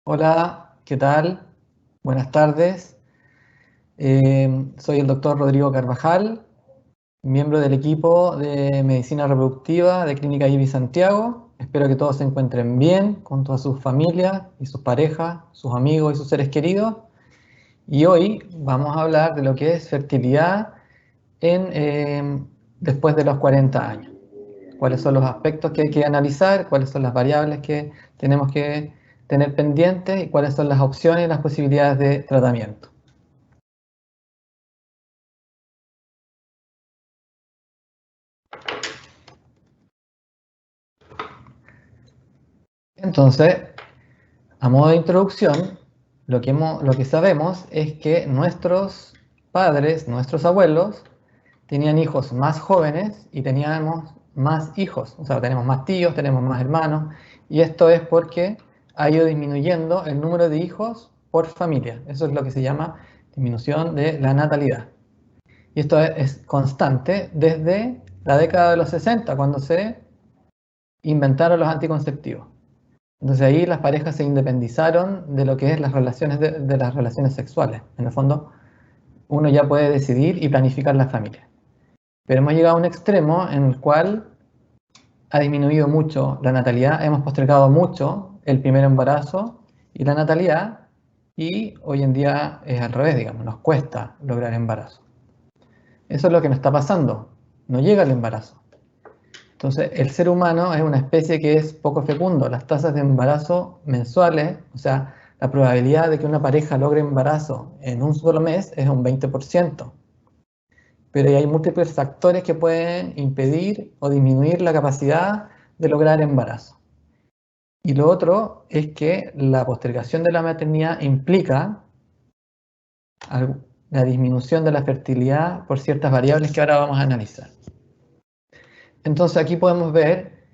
Hola, ¿qué tal? Buenas tardes. Soy el doctor Rodrigo Carvajal, miembro del equipo de Medicina Reproductiva de Clínica IBI Santiago. Espero que todos se encuentren bien con todas sus familias y sus parejas, sus amigos y sus seres queridos. Y hoy vamos a hablar de lo que es fertilidad después de los 40 años. Cuáles son los aspectos que hay que analizar, cuáles son las variables que tenemos que tener pendientes y cuáles son las opciones y las posibilidades de tratamiento. Entonces, a modo de introducción, lo que sabemos es que nuestros padres, nuestros abuelos, tenían hijos más jóvenes y teníamos más hijos. O sea, tenemos más tíos, tenemos más hermanos. Y esto es porque ha ido disminuyendo el número de hijos por familia. Eso es lo que se llama disminución de la natalidad. Y esto es constante desde la década de los 60, cuando se inventaron los anticonceptivos. Entonces ahí las parejas se independizaron de lo que es las relaciones de las relaciones sexuales. En el fondo, uno ya puede decidir y planificar la familia. Pero hemos llegado a un extremo en el cual ha disminuido mucho la natalidad, hemos postergado mucho el primer embarazo y la natalidad, y hoy en día es al revés, digamos, nos cuesta lograr embarazo. Eso es lo que nos está pasando, no llega el embarazo. Entonces, el ser humano es una especie que es poco fecundo. Las tasas de embarazo mensuales, o sea, la probabilidad de que una pareja logre embarazo en un solo mes es un 20%. Pero hay múltiples factores que pueden impedir o disminuir la capacidad de lograr embarazo. Y lo otro es que la postergación de la maternidad implica la disminución de la fertilidad por ciertas variables que ahora vamos a analizar. Entonces aquí podemos ver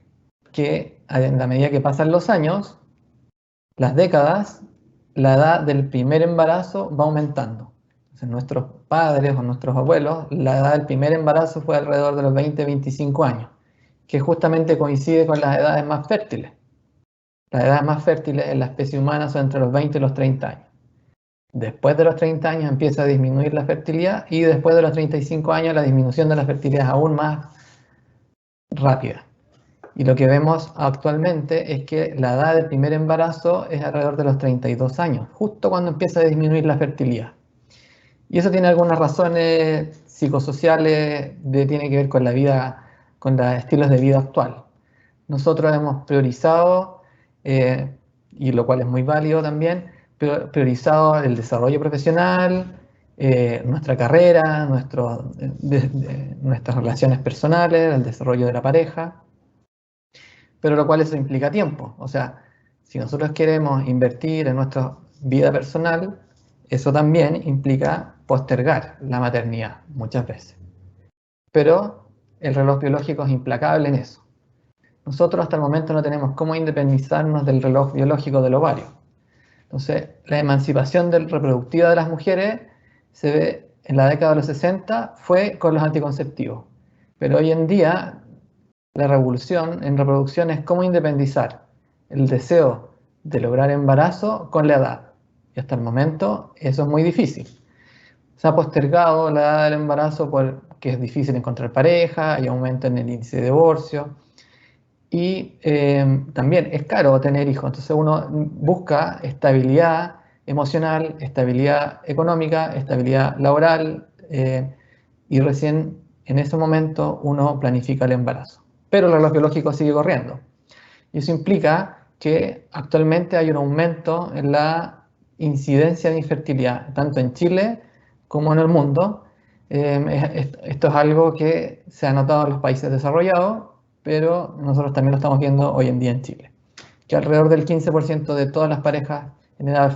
que en la medida que pasan los años, las décadas, la edad del primer embarazo va aumentando. Entonces, nuestros padres o nuestros abuelos, la edad del primer embarazo fue alrededor de los 20-25 años, que justamente coincide con las edades más fértiles. Las edades más fértiles en la especie humana son entre los 20 y los 30 años. Después de los 30 años empieza a disminuir la fertilidad y después de los 35 años la disminución de la fertilidad es aún más rápida. Y lo que vemos actualmente es que la edad del primer embarazo es alrededor de los 32 años, justo cuando empieza a disminuir la fertilidad. Y eso tiene algunas razones psicosociales, tiene que ver con la vida, con los estilos de vida actual. Nosotros hemos priorizado, y lo cual es muy válido también, priorizado el desarrollo profesional, nuestra carrera, nuestras relaciones personales, el desarrollo de la pareja, pero lo cual eso implica tiempo. O sea, si nosotros queremos invertir en nuestra vida personal, eso también implica postergar la maternidad muchas veces. Pero el reloj biológico es implacable en eso. Nosotros hasta el momento no tenemos cómo independizarnos del reloj biológico del ovario. Entonces, la emancipación reproductiva de las mujeres se ve en la década de los 60 fue con los anticonceptivos. Pero hoy en día la revolución en reproducción es cómo independizar el deseo de lograr embarazo con la edad. Y hasta el momento eso es muy difícil. Se ha postergado la edad del embarazo porque es difícil encontrar pareja, hay aumento en el índice de divorcio y también es caro tener hijos. Entonces uno busca estabilidad emocional, estabilidad económica, estabilidad laboral y recién en ese momento uno planifica el embarazo. Pero el reloj biológico sigue corriendo. Y eso implica que actualmente hay un aumento en la incidencia de infertilidad, tanto en Chile como en el mundo. Esto es algo que se ha notado en los países desarrollados, pero nosotros también lo estamos viendo hoy en día en Chile. Que alrededor del 15% de todas las parejas en edad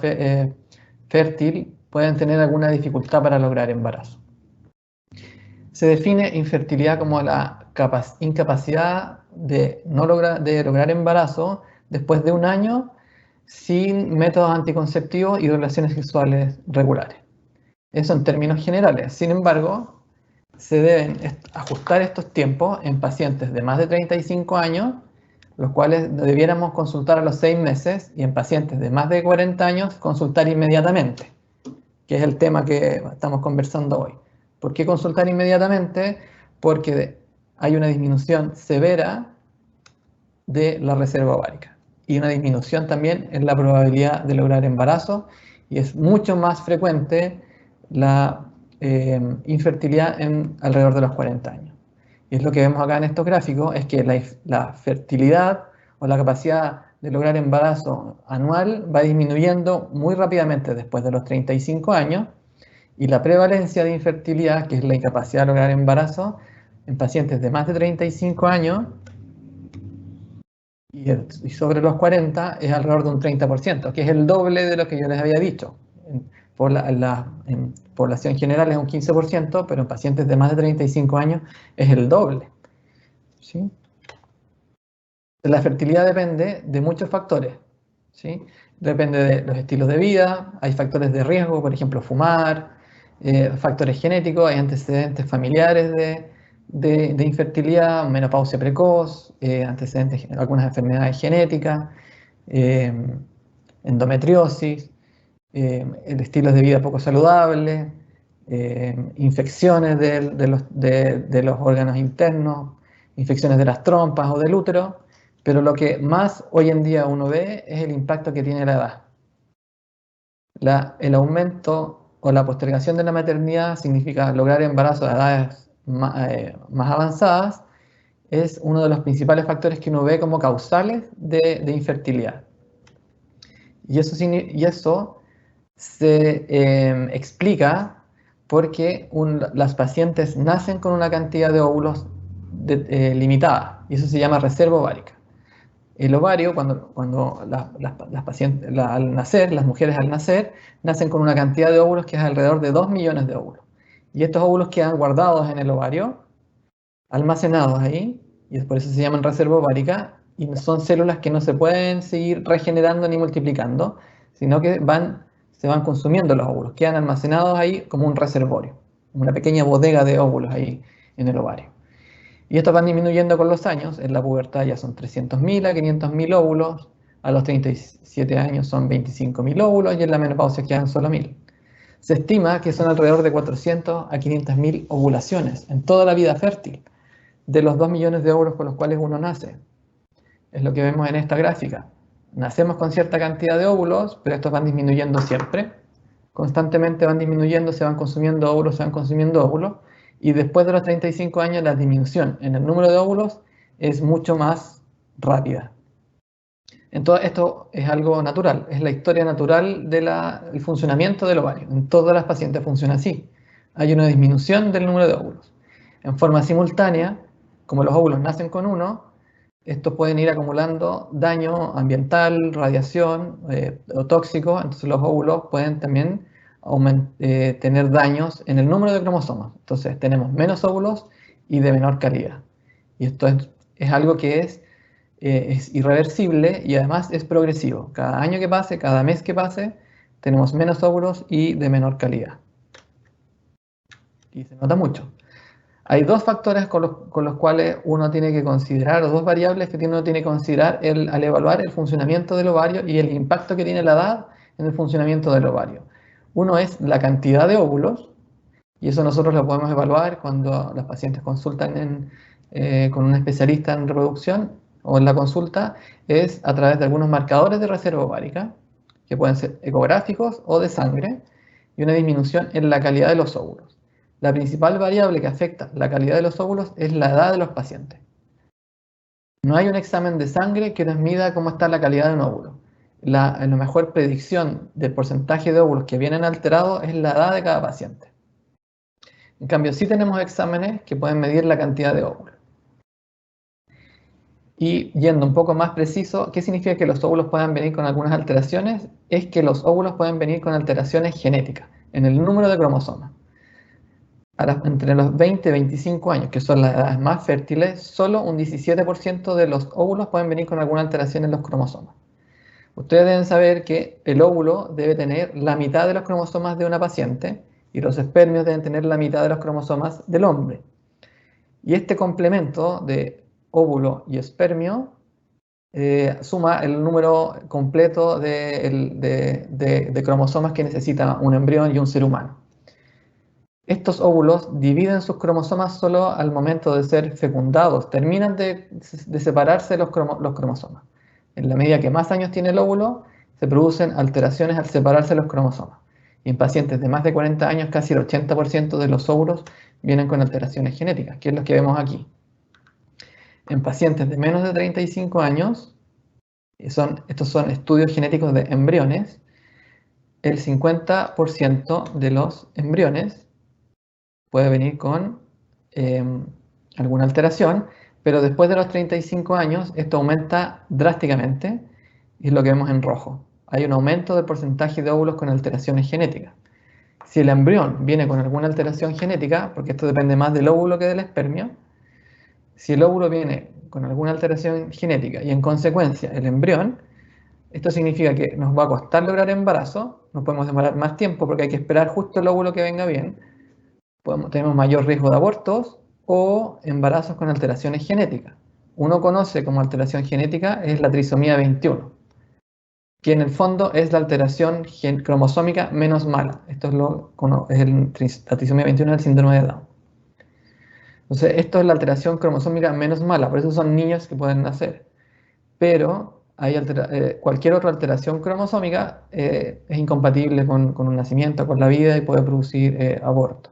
fértil pueden tener alguna dificultad para lograr embarazo. Se define infertilidad como la incapacidad de lograr embarazo después de un año sin métodos anticonceptivos y relaciones sexuales regulares. Eso en términos generales. Sin embargo, se deben ajustar estos tiempos en pacientes de más de 35 años los cuales debiéramos consultar a los 6 meses y en pacientes de más de 40 años consultar inmediatamente, que es el tema que estamos conversando hoy. ¿Por qué consultar inmediatamente? Porque hay una disminución severa de la reserva ovárica y una disminución también en la probabilidad de lograr embarazo, y es mucho más frecuente la infertilidad en alrededor de los 40 años. Y es lo que vemos acá en estos gráficos, es que la fertilidad o la capacidad de lograr embarazo anual va disminuyendo muy rápidamente después de los 35 años, y la prevalencia de infertilidad, que es la incapacidad de lograr embarazo, en pacientes de más de 35 años y sobre los 40 es alrededor de un 30%, que es el doble de lo que yo les había dicho. En población general es un 15%, pero en pacientes de más de 35 años es el doble. ¿Sí? La fertilidad depende de muchos factores. ¿Sí? Depende de los estilos de vida, hay factores de riesgo, por ejemplo, fumar, factores genéticos, hay antecedentes familiares de infertilidad, menopausia precoz, antecedentes, algunas enfermedades genéticas, endometriosis, estilos de vida poco saludables, infecciones de los órganos internos, infecciones de las trompas o del útero, pero lo que más hoy en día uno ve es el impacto que tiene la edad. El aumento o la postergación de la maternidad significa lograr embarazo a edades más avanzadas, es uno de los principales factores que uno ve como causales de infertilidad. Y eso se explica porque las pacientes nacen con una cantidad de óvulos limitada, y eso se llama reserva ovárica. El ovario, cuando las pacientes, al nacer, las mujeres al nacer, nacen con una cantidad de óvulos que es alrededor de 2 millones de óvulos. Y estos óvulos quedan guardados en el ovario, almacenados ahí, y por eso se llaman reserva ovárica, y son células que no se pueden seguir regenerando ni multiplicando, sino que se van consumiendo los óvulos, quedan almacenados ahí como un reservorio, una pequeña bodega de óvulos ahí en el ovario. Y estos van disminuyendo con los años. En la pubertad ya son 300.000 a 500.000 óvulos, a los 37 años son 25.000 óvulos y en la menopausia quedan solo 1.000. Se estima que son alrededor de 400 a 500.000 ovulaciones en toda la vida fértil, de los 2 millones de óvulos con los cuales uno nace. Es lo que vemos en esta gráfica. Nacemos con cierta cantidad de óvulos, pero estos van disminuyendo siempre. Constantemente van disminuyendo, se van consumiendo óvulos, y después de los 35 años la disminución en el número de óvulos es mucho más rápida. Entonces esto es algo natural, es la historia natural del funcionamiento del ovario. En todas las pacientes funciona así. Hay una disminución del número de óvulos. En forma simultánea, como los óvulos nacen con uno, estos pueden ir acumulando daño ambiental, radiación o tóxico, entonces los óvulos pueden también tener daños en el número de cromosomas. Entonces tenemos menos óvulos y de menor calidad. Y esto es algo que es irreversible y además es progresivo. Cada año que pase, cada mes que pase, tenemos menos óvulos y de menor calidad. Y se nota mucho. Hay dos factores con los cuales uno tiene que considerar, o dos variables que uno tiene que considerar al evaluar el funcionamiento del ovario y el impacto que tiene la edad en el funcionamiento del ovario. Uno es la cantidad de óvulos, y eso nosotros lo podemos evaluar cuando los pacientes consultan con un especialista en reproducción o en la consulta, es a través de algunos marcadores de reserva ovárica, que pueden ser ecográficos o de sangre, y una disminución en la calidad de los óvulos. La principal variable que afecta la calidad de los óvulos es la edad de los pacientes. No hay un examen de sangre que nos mida cómo está la calidad de un óvulo. La mejor predicción del porcentaje de óvulos que vienen alterados es la edad de cada paciente. En cambio, sí tenemos exámenes que pueden medir la cantidad de óvulos. Y yendo un poco más preciso, ¿qué significa que los óvulos puedan venir con algunas alteraciones? Es que los óvulos pueden venir con alteraciones genéticas en el número de cromosomas. Entre los 20 y 25 años, que son las edades más fértiles, solo un 17% de los óvulos pueden venir con alguna alteración en los cromosomas. Ustedes deben saber que el óvulo debe tener la mitad de los cromosomas de una paciente y los espermios deben tener la mitad de los cromosomas del hombre. Y este complemento de óvulo y espermio suma el número completo de cromosomas que necesita un embrión y un ser humano. Estos óvulos dividen sus cromosomas solo al momento de ser fecundados, terminan de separarse los cromosomas. En la medida que más años tiene el óvulo, se producen alteraciones al separarse los cromosomas. Y en pacientes de más de 40 años, casi el 80% de los óvulos vienen con alteraciones genéticas, que es lo que vemos aquí. En pacientes de menos de 35 años, estos son estudios genéticos de embriones, el 50% de los embriones puede venir con alguna alteración, pero después de los 35 años esto aumenta drásticamente, y es lo que vemos en rojo. Hay un aumento del porcentaje de óvulos con alteraciones genéticas. Si el embrión viene con alguna alteración genética, porque esto depende más del óvulo que del espermio, si el óvulo viene con alguna alteración genética y en consecuencia el embrión, esto significa que nos va a costar lograr embarazo, nos podemos demorar más tiempo porque hay que esperar justo el óvulo que venga bien, tenemos mayor riesgo de abortos o embarazos con alteraciones genéticas. Uno conoce como alteración genética es la trisomía 21, que en el fondo es la alteración cromosómica menos mala. Esto es la trisomía 21 del síndrome de Down. Entonces, esto es la alteración cromosómica menos mala, por eso son niños que pueden nacer. Pero cualquier otra alteración cromosómica es incompatible con un nacimiento, con la vida y puede producir aborto.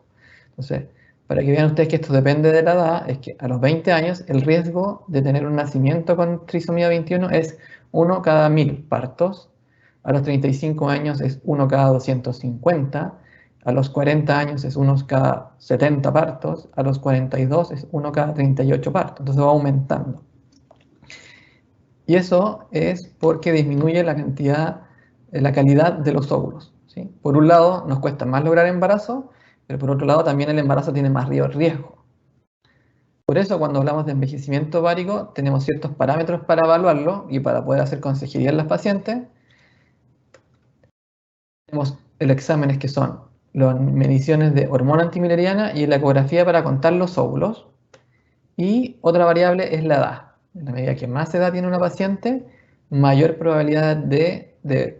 Entonces, para que vean ustedes que esto depende de la edad, es que a los 20 años el riesgo de tener un nacimiento con trisomía 21 es 1 cada 1000 partos, a los 35 años es 1 cada 250, a los 40 años es 1 cada 70 partos, a los 42 es 1 cada 38 partos, entonces va aumentando. Y eso es porque disminuye la cantidad, la calidad de los óvulos, ¿sí? Por un lado, nos cuesta más lograr embarazo, pero por otro lado también el embarazo tiene más riesgo. Por eso cuando hablamos de envejecimiento ovárico tenemos ciertos parámetros para evaluarlo y para poder hacer consejería en las pacientes. Tenemos exámenes que son las mediciones de hormona antimileriana y la ecografía para contar los óvulos. Y otra variable es la edad. En la medida que más edad tiene una paciente, mayor probabilidad de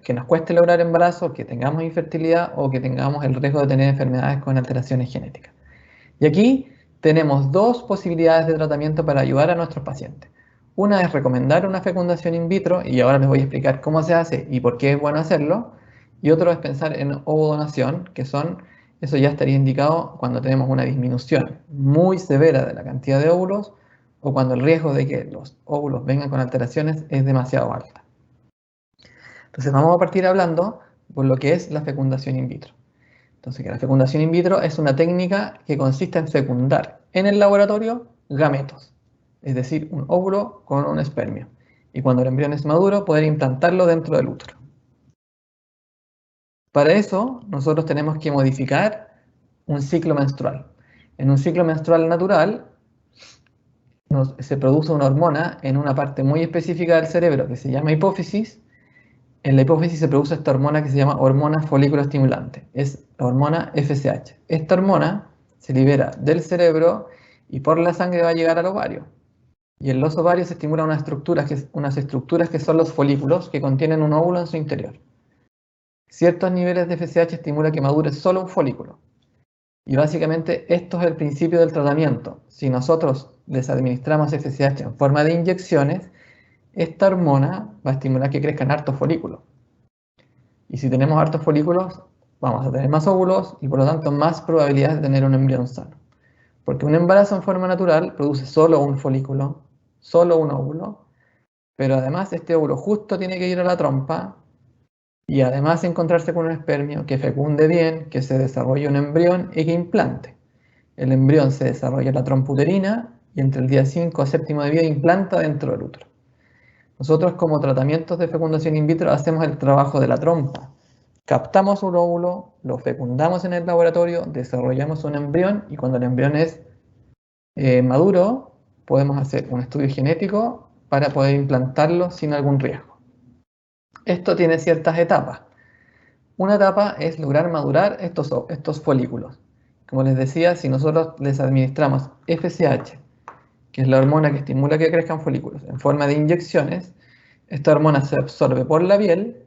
que nos cueste lograr embarazo, que tengamos infertilidad o que tengamos el riesgo de tener enfermedades con alteraciones genéticas. Y aquí tenemos dos posibilidades de tratamiento para ayudar a nuestros pacientes. Una es recomendar una fecundación in vitro, y ahora les voy a explicar cómo se hace y por qué es bueno hacerlo. Y otro es pensar en ovodonación, eso ya estaría indicado cuando tenemos una disminución muy severa de la cantidad de óvulos o cuando el riesgo de que los óvulos vengan con alteraciones es demasiado alta. Entonces vamos a partir hablando por lo que es la fecundación in vitro. Entonces, que la fecundación in vitro es una técnica que consiste en fecundar en el laboratorio gametos, es decir, un óvulo con un espermio. Y cuando el embrión es maduro, poder implantarlo dentro del útero. Para eso, nosotros tenemos que modificar un ciclo menstrual. En un ciclo menstrual natural, se produce una hormona en una parte muy específica del cerebro que se llama hipófisis. En la hipófisis se produce esta hormona que se llama hormona folículo estimulante. Es la hormona FSH. Esta hormona se libera del cerebro y por la sangre va a llegar al ovario. Y en los ovarios se estimulan unas estructuras que son los folículos que contienen un óvulo en su interior. Ciertos niveles de FSH estimulan que madure solo un folículo. Y básicamente esto es el principio del tratamiento. Si nosotros les administramos FSH en forma de inyecciones, esta hormona va a estimular que crezcan hartos folículos. Y si tenemos hartos folículos, vamos a tener más óvulos y por lo tanto más probabilidades de tener un embrión sano. Porque un embarazo en forma natural produce solo un folículo, solo un óvulo, pero además este óvulo justo tiene que ir a la trompa y además encontrarse con un espermio que fecunde bien, que se desarrolle un embrión y que implante. El embrión se desarrolla en la trompa uterina y entre el día 5 a 7 de vida implanta dentro del útero. Nosotros como tratamientos de fecundación in vitro hacemos el trabajo de la trompa. Captamos un óvulo, lo fecundamos en el laboratorio, desarrollamos un embrión y cuando el embrión es maduro podemos hacer un estudio genético para poder implantarlo sin algún riesgo. Esto tiene ciertas etapas. Una etapa es lograr madurar estos folículos. Como les decía, si nosotros les administramos FSH, que es la hormona que estimula que crezcan folículos, en forma de inyecciones, esta hormona se absorbe por la piel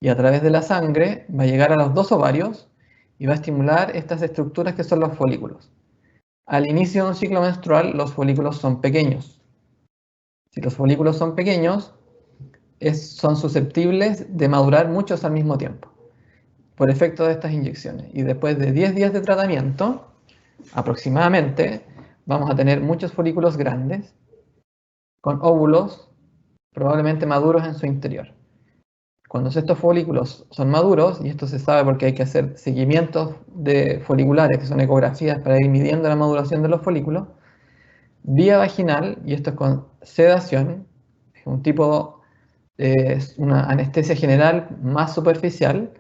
y a través de la sangre va a llegar a los dos ovarios y va a estimular estas estructuras que son los folículos. Al inicio de un ciclo menstrual, los folículos son pequeños. Si los folículos son pequeños, son susceptibles de madurar muchos al mismo tiempo, por efecto de estas inyecciones. Y después de 10 días de tratamiento, aproximadamente, vamos a tener muchos folículos grandes, con óvulos probablemente maduros en su interior. Cuando estos folículos son maduros, y esto se sabe porque hay que hacer seguimientos de foliculares, que son ecografías para ir midiendo la maduración de los folículos, vía vaginal, y esto es con sedación, es un tipo, es una anestesia general más superficial,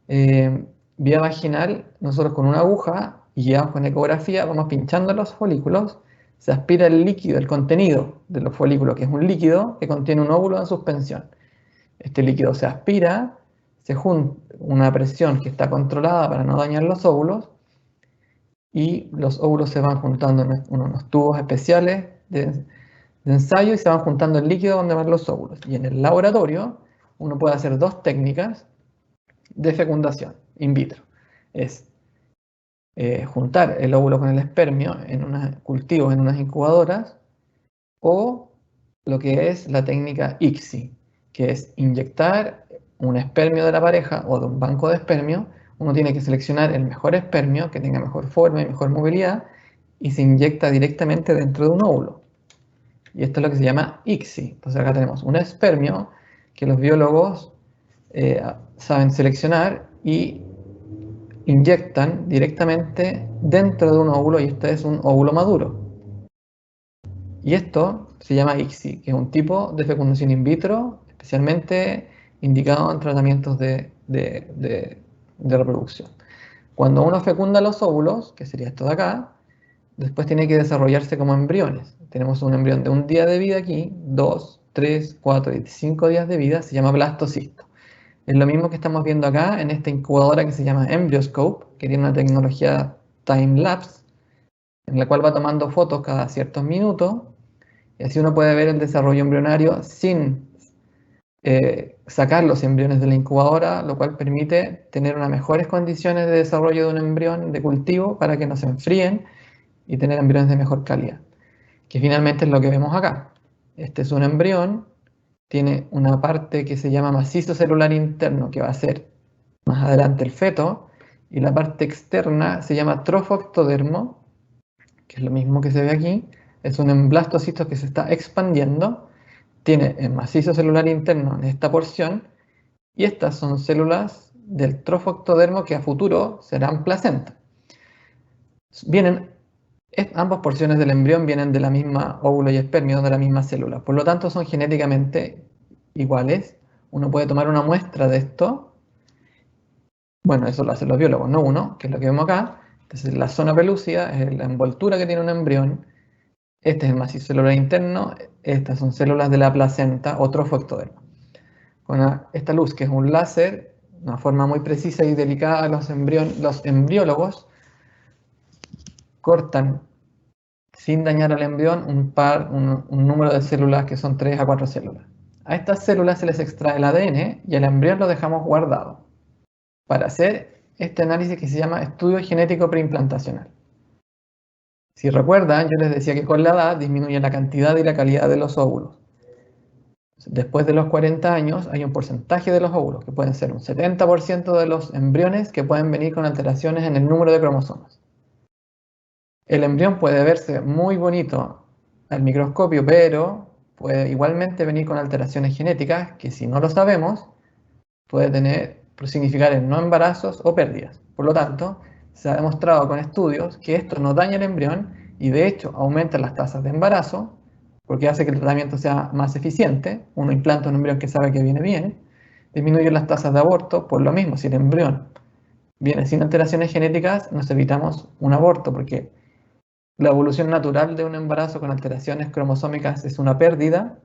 vía vaginal, nosotros con una aguja y ya con ecografía vamos pinchando los folículos, se aspira el líquido, el contenido de los folículos, que es un líquido que contiene un óvulo en suspensión. Este líquido se aspira, se junta una presión que está controlada para no dañar los óvulos, y los óvulos se van juntando en unos tubos especiales de ensayo y se van juntando el líquido donde van los óvulos. Y en el laboratorio uno puede hacer dos técnicas de fecundación in vitro. Es juntar el óvulo con el espermio en unos cultivos, en unas incubadoras, o lo que es la técnica ICSI, que es inyectar un espermio de la pareja o de un banco de espermio. Uno tiene que seleccionar el mejor espermio, que tenga mejor forma y mejor movilidad, y se inyecta directamente dentro de un óvulo. Y esto es lo que se llama ICSI. Entonces acá tenemos un espermio que los biólogos saben seleccionar y inyectan directamente dentro de un óvulo, y este es un óvulo maduro. Y esto se llama ICSI, que es un tipo de fecundación in vitro especialmente indicado en tratamientos de reproducción. Cuando uno fecunda los óvulos, que sería esto de acá, después tiene que desarrollarse como embriones. Tenemos un embrión de un día de vida aquí, 2, 3, 4 y 5 días de vida, se llama blastocisto. Es lo mismo que estamos viendo acá en esta incubadora que se llama Embryoscope, que tiene una tecnología time-lapse, en la cual va tomando fotos cada ciertos minutos, y así uno puede ver el desarrollo embrionario sin sacar los embriones de la incubadora, lo cual permite tener unas mejores condiciones de desarrollo de un embrión de cultivo para que no se enfríen y tener embriones de mejor calidad, que finalmente es lo que vemos acá. Este es un embrión, tiene una parte que se llama macizo celular interno, que va a ser más adelante el feto, y la parte externa se llama trofoctodermo, que es lo mismo que se ve aquí. Es un emblastocisto que se está expandiendo, tiene el macizo celular interno en esta porción, y estas son células del trofoctodermo que a futuro serán placenta. Ambas porciones del embrión vienen de la misma óvulo y espermio, de la misma célula, por lo tanto son genéticamente iguales. Uno puede tomar una muestra de esto, bueno, eso lo hacen los biólogos, no uno, que es lo que vemos acá. Entonces la zona pelúcida es la envoltura que tiene un embrión, este es el macizo celular interno, estas son células de la placenta o trofoctodermo. Con esta luz, que es un láser, una forma muy precisa y delicada, los embriólogos cortan sin dañar al embrión un número de células que son 3 a 4 células. A estas células se les extrae el ADN y el embrión lo dejamos guardado para hacer este análisis que se llama estudio genético preimplantacional. Si recuerdan, yo les decía que con la edad disminuye la cantidad y la calidad de los óvulos. Después de los 40 años hay un porcentaje de los óvulos, que pueden ser un 70% de los embriones que pueden venir con alteraciones en el número de cromosomas. El embrión puede verse muy bonito al microscopio, pero puede igualmente venir con alteraciones genéticas que, si no lo sabemos, puede significar en no embarazos o pérdidas. Por lo tanto, se ha demostrado con estudios que esto no daña el embrión y de hecho aumenta las tasas de embarazo, porque hace que el tratamiento sea más eficiente. Uno implanta un embrión que sabe que viene bien, disminuye las tasas de aborto. Por lo mismo, si el embrión viene sin alteraciones genéticas, nos evitamos un aborto, porque la evolución natural de un embarazo con alteraciones cromosómicas es una pérdida,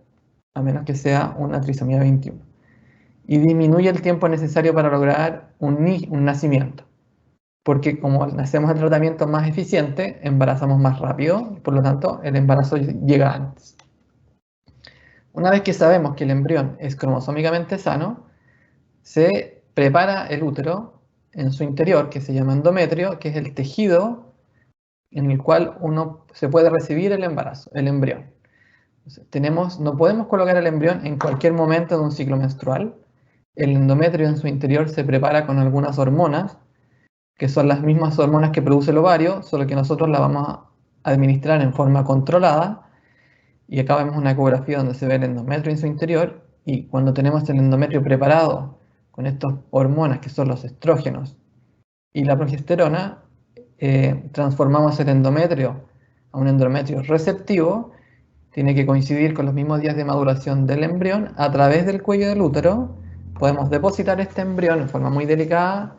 a menos que sea una trisomía 21. Y disminuye el tiempo necesario para lograr un nacimiento, porque como hacemos el tratamiento más eficiente, embarazamos más rápido, y por lo tanto el embarazo llega antes. Una vez que sabemos que el embrión es cromosómicamente sano, se prepara el útero en su interior, que se llama endometrio, que es el tejido en el cual uno se puede recibir el embarazo, el embrión. No podemos colocar el embrión en cualquier momento de un ciclo menstrual. El endometrio en su interior se prepara con algunas hormonas, que son las mismas hormonas que produce el ovario, solo que nosotros las vamos a administrar en forma controlada. Y acá vemos una ecografía donde se ve el endometrio en su interior. Y cuando tenemos el endometrio preparado con estas hormonas que son los estrógenos y la progesterona, transformamos el endometrio a un endometrio receptivo. Tiene que coincidir con los mismos días de maduración del embrión. A través del cuello del útero podemos depositar este embrión en forma muy delicada.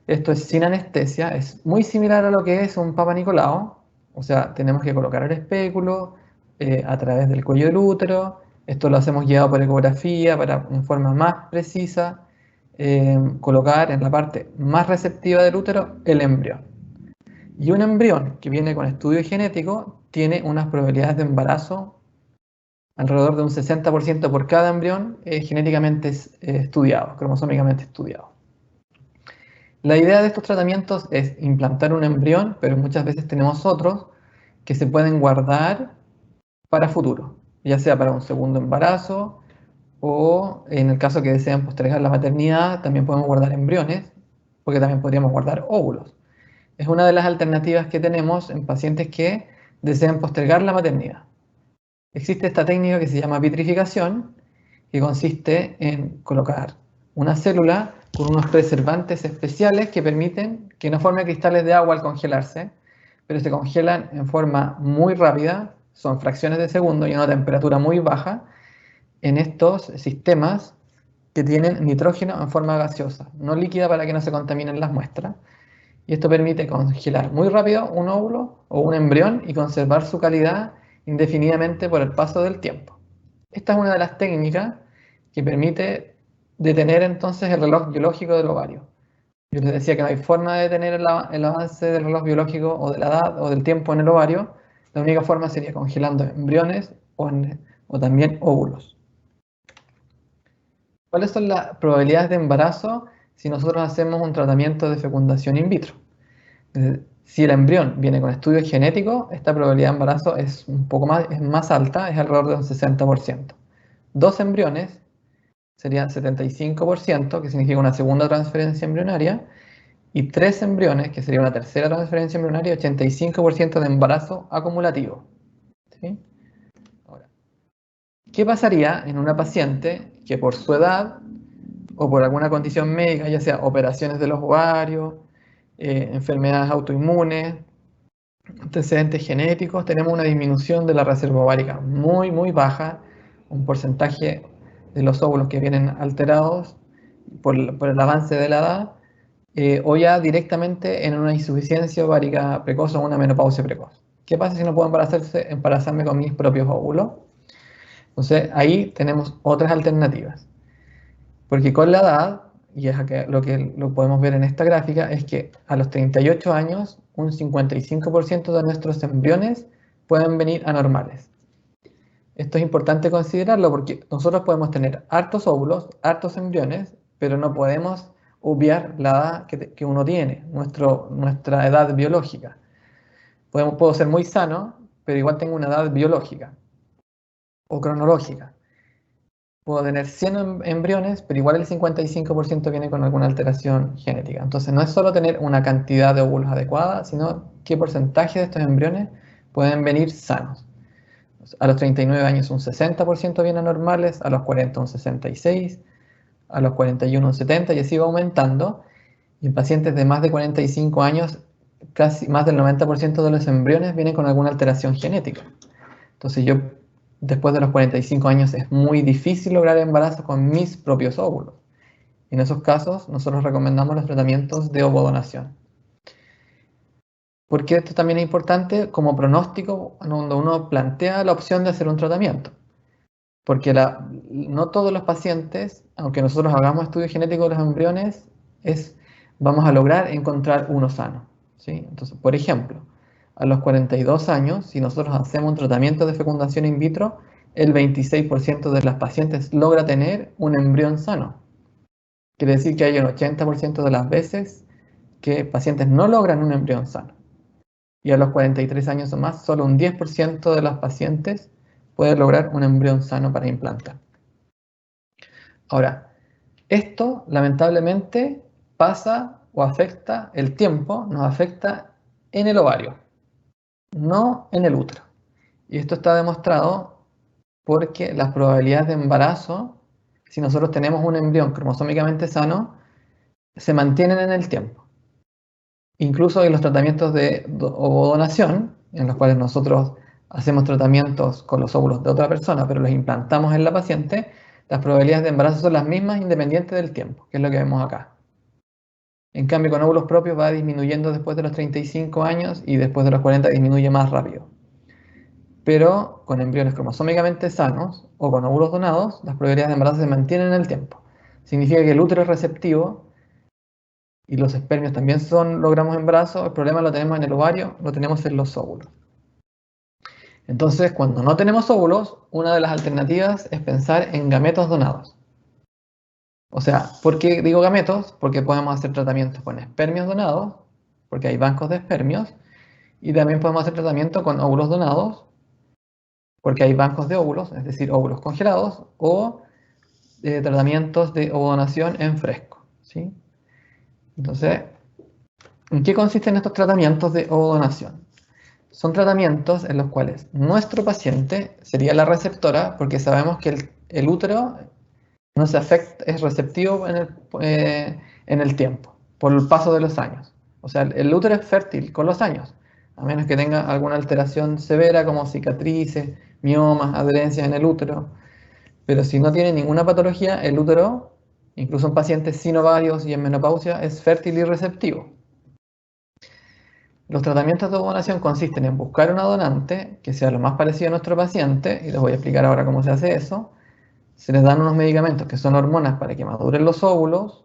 Esto es sin anestesia, es muy similar a lo que es un Papa Nicolau. O sea, tenemos que colocar el espéculo a través del cuello del útero. Esto lo hacemos guiado por ecografía para, en forma más precisa, colocar en la parte más receptiva del útero el embrión. Y un embrión que viene con estudio genético tiene unas probabilidades de embarazo alrededor de un 60% por cada embrión genéticamente estudiado, cromosómicamente estudiado. La idea de estos tratamientos es implantar un embrión, pero muchas veces tenemos otros que se pueden guardar para futuro, ya sea para un segundo embarazo o en el caso que desean postergar la maternidad, también podemos guardar embriones, porque también podríamos guardar óvulos. Es una de las alternativas que tenemos en pacientes que desean postergar la maternidad. Existe esta técnica que se llama vitrificación, que consiste en colocar una célula con unos preservantes especiales que permiten que no forme cristales de agua al congelarse, pero se congelan en forma muy rápida, son fracciones de segundo y a una temperatura muy baja, en estos sistemas que tienen nitrógeno en forma gaseosa, no líquida para que no se contaminen las muestras. Y esto permite congelar muy rápido un óvulo o un embrión y conservar su calidad indefinidamente por el paso del tiempo. Esta es una de las técnicas que permite detener entonces el reloj biológico del ovario. Yo les decía que no hay forma de detener el avance del reloj biológico o de la edad o del tiempo en el ovario. La única forma sería congelando embriones o también óvulos. ¿Cuáles son las probabilidades de embarazo si nosotros hacemos un tratamiento de fecundación in vitro? Si el embrión viene con estudios genéticos, esta probabilidad de embarazo es un poco más alta, es alrededor de un 60%. Dos embriones serían 75%, que significa una segunda transferencia embrionaria, y tres embriones, que sería una tercera transferencia embrionaria, 85% de embarazo acumulativo. ¿Sí? Ahora, ¿qué pasaría en una paciente que por su edad o por alguna condición médica, ya sea operaciones de los ovarios, enfermedades autoinmunes, antecedentes genéticos, tenemos una disminución de la reserva ovárica muy baja, un porcentaje de los óvulos que vienen alterados por el avance de la edad, o ya directamente en una insuficiencia ovárica precoz o una menopausia precoz? ¿Qué pasa si no puedo embarazarme con mis propios óvulos? Entonces ahí tenemos otras alternativas. Porque con la edad, y es lo que lo podemos ver en esta gráfica, es que a los 38 años un 55% de nuestros embriones pueden venir anormales. Esto es importante considerarlo porque nosotros podemos tener hartos óvulos, hartos embriones, pero no podemos obviar la edad que uno tiene, nuestra edad biológica. Puedo ser muy sano, pero igual tengo una edad biológica o cronológica. Puedo tener 100 embriones, pero igual el 55% viene con alguna alteración genética. Entonces no es solo tener una cantidad de óvulos adecuada, sino qué porcentaje de estos embriones pueden venir sanos. A los 39 años un 60% vienen normales, a los 40 un 66%, a los 41 un 70% y así va aumentando. Y en pacientes de más de 45 años, casi más del 90% de los embriones vienen con alguna alteración genética. Entonces después de los 45 años es muy difícil lograr embarazo con mis propios óvulos. En esos casos nosotros recomendamos los tratamientos de ovodonación. Porque esto también es importante como pronóstico cuando uno plantea la opción de hacer un tratamiento. Porque no todos los pacientes, aunque nosotros hagamos estudios genéticos de los embriones, vamos a lograr encontrar uno sano. ¿Sí? Entonces, por ejemplo, a los 42 años, si nosotros hacemos un tratamiento de fecundación in vitro, el 26% de las pacientes logra tener un embrión sano. Quiere decir que hay un 80% de las veces que pacientes no logran un embrión sano. Y a los 43 años o más, solo un 10% de los pacientes puede lograr un embrión sano para implantar. Ahora, esto lamentablemente pasa o afecta el tiempo, nos afecta en el ovario, no en el útero. Y esto está demostrado porque las probabilidades de embarazo, si nosotros tenemos un embrión cromosómicamente sano, se mantienen en el tiempo. Incluso en los tratamientos de ovodonación, en los cuales nosotros hacemos tratamientos con los óvulos de otra persona, pero los implantamos en la paciente, las probabilidades de embarazo son las mismas independientes del tiempo, que es lo que vemos acá. En cambio, con óvulos propios va disminuyendo después de los 35 años y después de los 40 disminuye más rápido. Pero con embriones cromosómicamente sanos o con óvulos donados, las probabilidades de embarazo se mantienen en el tiempo. Significa que el útero es receptivo y los espermios también logramos embarazo. El problema lo tenemos en el ovario, lo tenemos en los óvulos. Entonces, cuando no tenemos óvulos, una de las alternativas es pensar en gametos donados. O sea, ¿por qué digo gametos? Porque podemos hacer tratamientos con espermios donados, porque hay bancos de espermios, y también podemos hacer tratamiento con óvulos donados, porque hay bancos de óvulos, es decir, óvulos congelados, o tratamientos de ovodonación en fresco, ¿sí? Entonces, ¿en qué consisten estos tratamientos de ovodonación? Son tratamientos en los cuales nuestro paciente sería la receptora, porque sabemos que el útero no se afecta, es receptivo en el tiempo, por el paso de los años. O sea, el útero es fértil con los años, a menos que tenga alguna alteración severa como cicatrices, miomas, adherencias en el útero. Pero si no tiene ninguna patología, el útero, incluso en pacientes sin ovarios y en menopausia, es fértil y receptivo. Los tratamientos de ovodonación consisten en buscar una donante que sea lo más parecido a nuestro paciente, y les voy a explicar ahora cómo se hace eso. Se les dan unos medicamentos que son hormonas para que maduren los óvulos,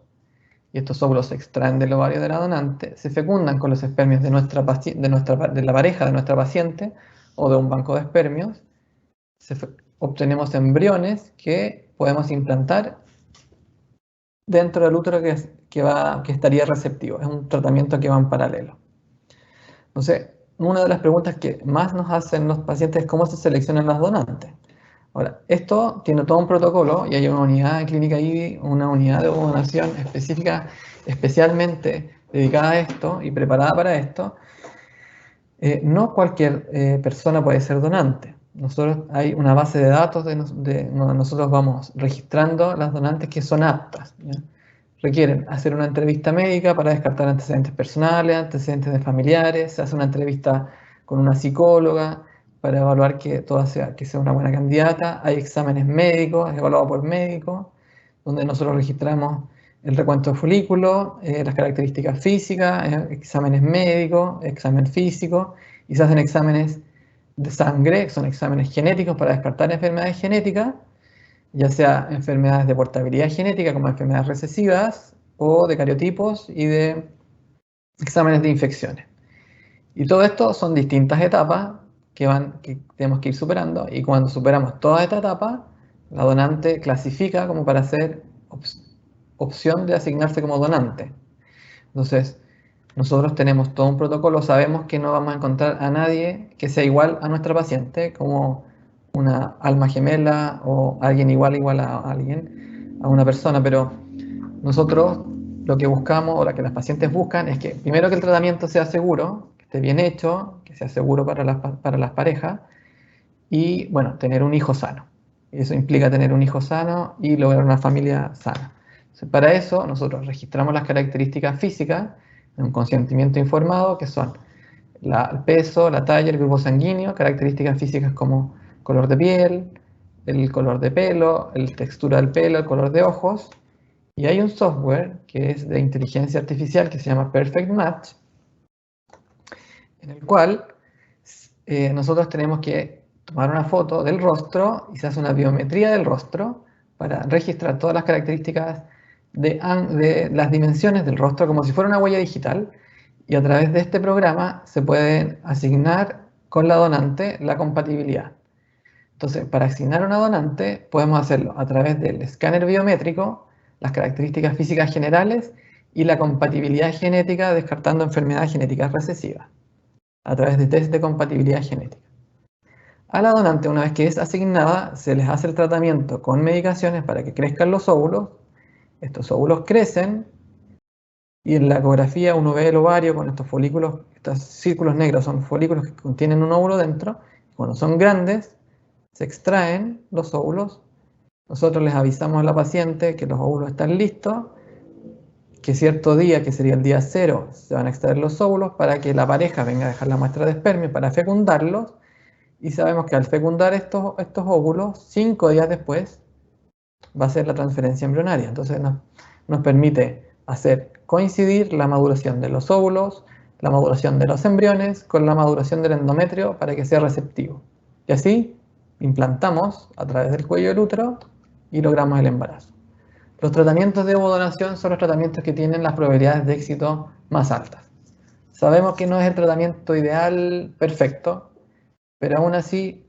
y estos óvulos se extraen del ovario de la donante, se fecundan con los espermios de la pareja de nuestra paciente o de un banco de espermios. Obtenemos embriones que podemos implantar dentro del útero que estaría receptivo. Es un tratamiento que va en paralelo. Entonces, una de las preguntas que más nos hacen los pacientes es cómo se seleccionan las donantes. Ahora, esto tiene todo un protocolo y hay una unidad clínica IBI, una unidad de donación específica, especialmente dedicada a esto y preparada para esto. No cualquier persona puede ser donante. Hay una base de datos donde nosotros vamos registrando las donantes que son aptas, ¿ya? Requieren hacer una entrevista médica para descartar antecedentes personales, antecedentes de familiares, se hace una entrevista con una psicóloga para evaluar que sea una buena candidata. Hay exámenes médicos, es evaluado por médicos, donde nosotros registramos el recuento de folículo, las características físicas, exámenes médicos, examen físico, y se hacen exámenes de sangre, que son exámenes genéticos para descartar enfermedades genéticas, ya sea enfermedades de portabilidad genética como enfermedades recesivas o de cariotipos y de exámenes de infecciones. Y todo esto son distintas etapas que tenemos que ir superando, y cuando superamos toda esta etapa, la donante clasifica como para ser opción de asignarse como donante. Entonces, nosotros tenemos todo un protocolo, sabemos que no vamos a encontrar a nadie que sea igual a nuestra paciente, como una alma gemela o alguien igual a alguien, a una persona, pero nosotros lo que buscamos, o lo que las pacientes buscan, es que primero que el tratamiento sea seguro, que esté bien hecho, que sea seguro para las parejas, y bueno, tener un hijo sano. Eso implica tener un hijo sano y lograr una familia sana. Entonces, para eso nosotros registramos las características físicas en un consentimiento informado, que son el peso, la talla, el grupo sanguíneo, características físicas como color de piel, el color de pelo, la textura del pelo, el color de ojos. Y hay un software que es de inteligencia artificial que se llama Perfect Match, en el cual nosotros tenemos que tomar una foto del rostro y se hace una biometría del rostro para registrar todas las características de las dimensiones del rostro como si fuera una huella digital, y a través de este programa se puede asignar con la donante la compatibilidad. Entonces, para asignar una donante, podemos hacerlo a través del escáner biométrico, las características físicas generales y la compatibilidad genética, descartando enfermedades genéticas recesivas, a través de test de compatibilidad genética. A la donante, una vez que es asignada, se les hace el tratamiento con medicaciones para que crezcan los óvulos. Estos óvulos crecen y en la ecografía uno ve el ovario con estos folículos, estos círculos negros son folículos que contienen un óvulo dentro. Cuando son grandes, se extraen los óvulos. Nosotros les avisamos a la paciente que los óvulos están listos, que cierto día, que sería el día 0, se van a extraer los óvulos para que la pareja venga a dejar la muestra de espermio para fecundarlos. Y sabemos que al fecundar estos óvulos, 5 días después, va a ser la transferencia embrionaria. Entonces nos permite hacer coincidir la maduración de los óvulos, la maduración de los embriones con la maduración del endometrio para que sea receptivo. Y así implantamos a través del cuello del útero y logramos el embarazo. Los tratamientos de ovodonación son los tratamientos que tienen las probabilidades de éxito más altas. Sabemos que no es el tratamiento ideal perfecto, pero aún así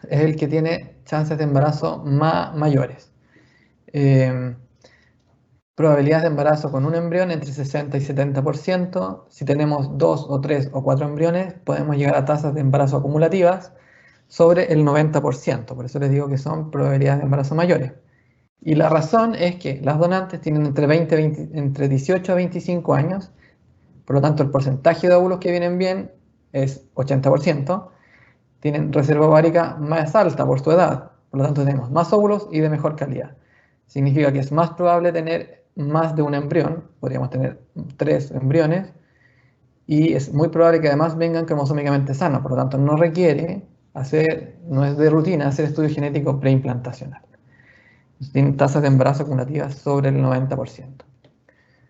es el que tiene chances de embarazo mayores. Probabilidades de embarazo con un embrión entre 60 y 70%. Si tenemos 2 o 3 o 4 embriones, podemos llegar a tasas de embarazo acumulativas sobre el 90%. Por eso les digo que son probabilidades de embarazo mayores. Y la razón es que las donantes tienen entre 18 a 25 años, por lo tanto el porcentaje de óvulos que vienen bien es 80%, tienen reserva ovárica más alta por su edad, por lo tanto tenemos más óvulos y de mejor calidad. Significa que es más probable tener más de un embrión, podríamos tener 3 embriones, y es muy probable que además vengan cromosómicamente sanos, por lo tanto no requiere no es de rutina hacer estudio genético preimplantacional. Tienen tasas de embarazo acumulativas sobre el 90%.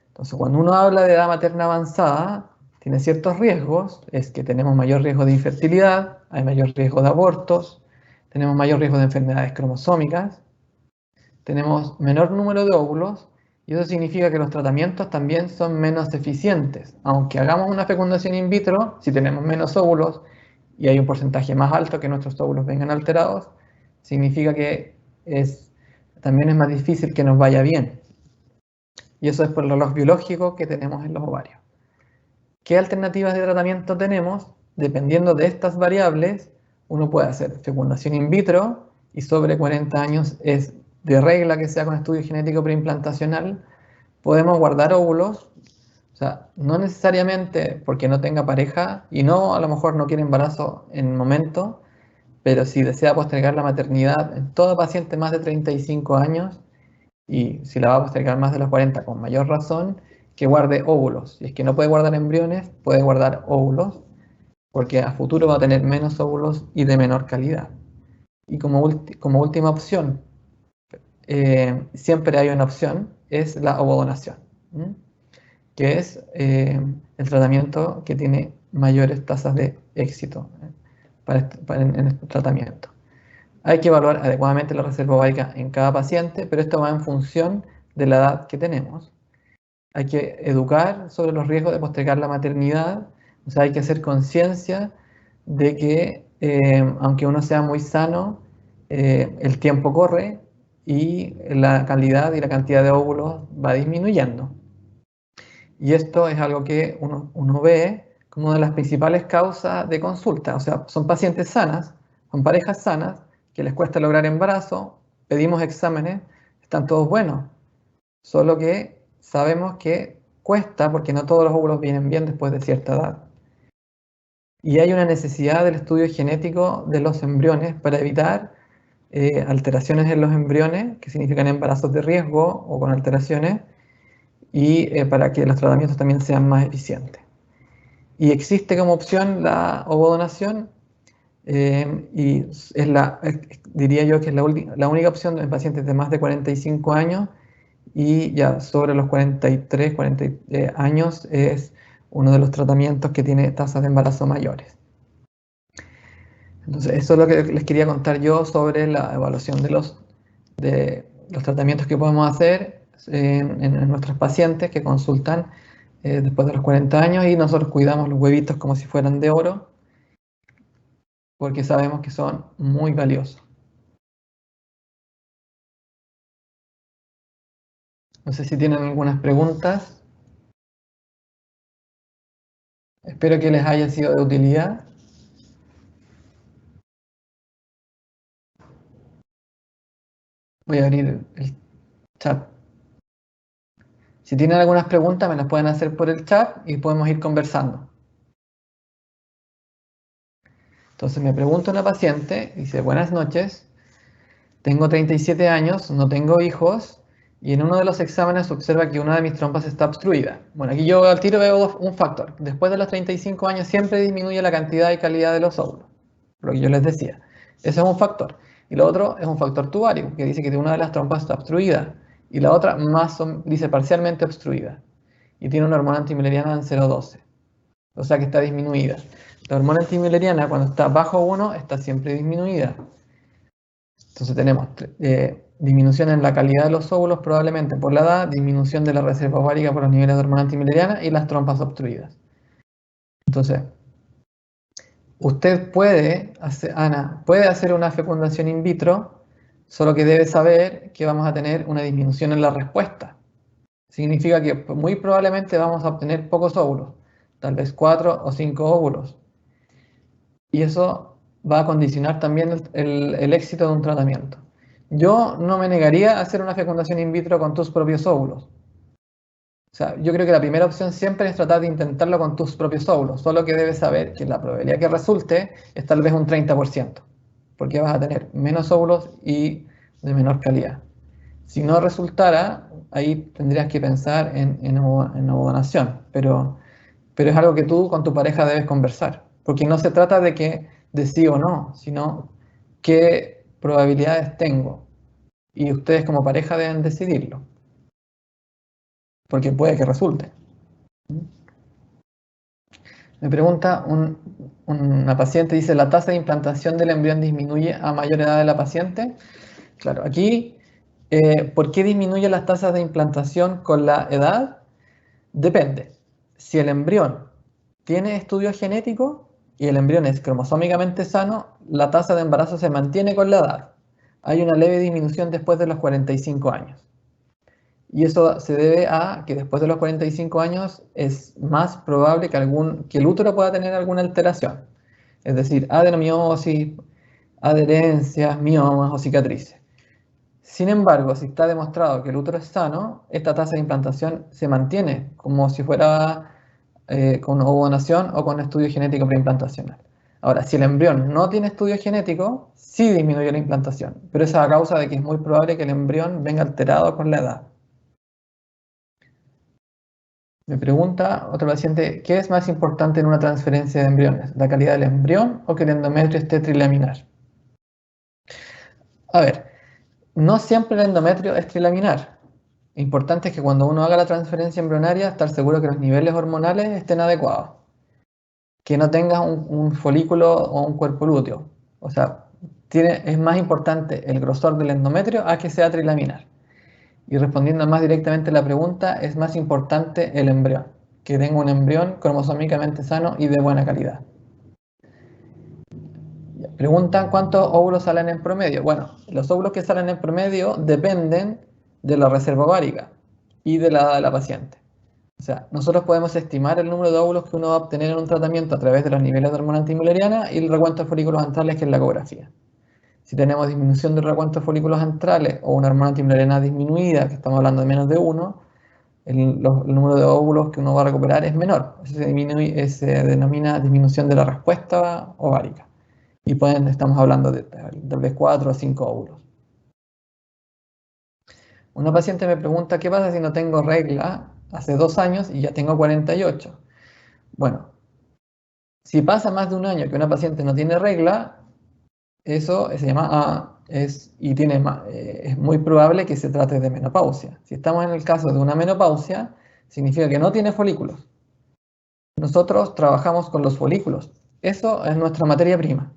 Entonces, cuando uno habla de edad materna avanzada, tiene ciertos riesgos, es que tenemos mayor riesgo de infertilidad, hay mayor riesgo de abortos, tenemos mayor riesgo de enfermedades cromosómicas, tenemos menor número de óvulos, y eso significa que los tratamientos también son menos eficientes. Aunque hagamos una fecundación in vitro, si tenemos menos óvulos y hay un porcentaje más alto que nuestros óvulos vengan alterados, significa que también es más difícil que nos vaya bien. Y eso es por el reloj biológico que tenemos en los ovarios. ¿Qué alternativas de tratamiento tenemos? Dependiendo de estas variables, uno puede hacer fecundación in vitro y sobre 40 años es de regla que sea con estudio genético preimplantacional. Podemos guardar óvulos, o sea, no necesariamente porque no tenga pareja y a lo mejor no quiere embarazo en el momento, pero si desea postergar la maternidad en todo paciente más de 35 años, y si la va a postergar más de los 40 con mayor razón, que guarde óvulos. Si es que no puede guardar embriones, puede guardar óvulos, porque a futuro va a tener menos óvulos y de menor calidad. Y como última opción, siempre hay una opción, es la ovodonación, que es el tratamiento que tiene mayores tasas de éxito en este tratamiento. Hay que evaluar adecuadamente la reserva ovárica en cada paciente, pero esto va en función de la edad que tenemos. Hay que educar sobre los riesgos de postergar la maternidad, o sea, hay que hacer conciencia de que aunque uno sea muy sano, el tiempo corre y la calidad y la cantidad de óvulos va disminuyendo. Y esto es algo que uno ve como una de las principales causas de consulta, o sea, son pacientes sanas, son parejas sanas, que les cuesta lograr embarazo, pedimos exámenes, están todos buenos, solo que sabemos que cuesta porque no todos los óvulos vienen bien después de cierta edad. Y hay una necesidad del estudio genético de los embriones para evitar alteraciones en los embriones, que significan embarazos de riesgo o con alteraciones, y para que los tratamientos también sean más eficientes. Y existe como opción la ovodonación, y diría yo que es la única opción en pacientes de más de 45 años, y ya sobre los 43, 40 años es uno de los tratamientos que tiene tasas de embarazo mayores. Entonces, eso es lo que les quería contar yo sobre la evaluación de los tratamientos que podemos hacer en nuestros pacientes que consultan después de los 40 años, y nosotros cuidamos los huevitos como si fueran de oro. porque sabemos que son muy valiosos. No sé si tienen algunas preguntas. Espero que les haya sido de utilidad. Voy a abrir el chat. Si tienen algunas preguntas, me las pueden hacer por el chat y podemos ir conversando. Entonces me pregunta una paciente, dice, buenas noches, tengo 37 años, no tengo hijos, y en uno de los exámenes observa que una de mis trompas está obstruida. Bueno, aquí yo al tiro veo un factor. Después de los 35 años siempre disminuye la cantidad y calidad de los óvulos, lo que yo les decía. Ese es un factor. Y lo otro es un factor tubario, que dice que una de las trompas está obstruida, y la otra dice parcialmente obstruida, y tiene una hormona antimileriana en 0,12. O sea que está disminuida. La hormona antimileriana cuando está bajo 1 está siempre disminuida. Entonces tenemos disminución en la calidad de los óvulos probablemente por la edad, disminución de la reserva ovárica por los niveles de hormona antimileriana y las trompas obstruidas. Entonces, usted puede hacer una fecundación in vitro, solo que debe saber que vamos a tener una disminución en la respuesta. Significa que muy probablemente vamos a obtener pocos óvulos, tal vez 4 o 5 óvulos. Y eso va a condicionar también el éxito de un tratamiento. Yo no me negaría a hacer una fecundación in vitro con tus propios óvulos. O sea, yo creo que la primera opción siempre es tratar de intentarlo con tus propios óvulos, solo que debes saber que la probabilidad que resulte es tal vez un 30%, porque vas a tener menos óvulos y de menor calidad. Si no resultara, ahí tendrías que pensar en ovodonación, pero es algo que tú con tu pareja debes conversar, porque no se trata de sí o no, sino qué probabilidades tengo, y ustedes como pareja deben decidirlo, porque puede que resulte. Me pregunta una paciente, dice, ¿la tasa de implantación del embrión disminuye a mayor edad de la paciente? Claro, aquí, ¿por qué disminuyen las tasas de implantación con la edad? Depende. Si el embrión tiene estudio genético y el embrión es cromosómicamente sano, la tasa de embarazo se mantiene con la edad. Hay una leve disminución después de los 45 años. Y eso se debe a que después de los 45 años es más probable que el útero pueda tener alguna alteración. Es decir, adenomiosis, adherencias, miomas o cicatrices. Sin embargo, si está demostrado que el útero es sano, esta tasa de implantación se mantiene como si fuera con ovodonación o con estudio genético preimplantacional. Ahora, si el embrión no tiene estudio genético, sí disminuye la implantación, pero eso es a causa de que es muy probable que el embrión venga alterado con la edad. Me pregunta otro paciente, ¿qué es más importante en una transferencia de embriones? ¿La calidad del embrión o que el endometrio esté trilaminar? A ver, no siempre el endometrio es trilaminar. Importante es que cuando uno haga la transferencia embrionaria, estar seguro que los niveles hormonales estén adecuados. Que no tengas un folículo o un cuerpo lúteo. O sea, es más importante el grosor del endometrio a que sea trilaminar. Y respondiendo más directamente a la pregunta, es más importante el embrión. Que tenga un embrión cromosómicamente sano y de buena calidad. Preguntan cuántos óvulos salen en promedio. Bueno, los óvulos que salen en promedio dependen de la reserva ovárica y de la edad de la paciente. O sea, nosotros podemos estimar el número de óvulos que uno va a obtener en un tratamiento a través de los niveles de hormona antimileriana y el recuento de folículos antrales, que es la ecografía. Si tenemos disminución del recuento de folículos antrales o una hormona antimileriana disminuida, que estamos hablando de menos de 1, el número de óvulos que uno va a recuperar es menor. Eso se denomina disminución de la respuesta ovárica. Y estamos hablando de tal vez 4 o 5 óvulos. Una paciente me pregunta, ¿qué pasa si no tengo regla hace 2 años y ya tengo 48? Bueno, si pasa más de un año que una paciente no tiene regla, eso se llama es muy probable que se trate de menopausia. Si estamos en el caso de una menopausia, significa que no tiene folículos. Nosotros trabajamos con los folículos. Eso es nuestra materia prima.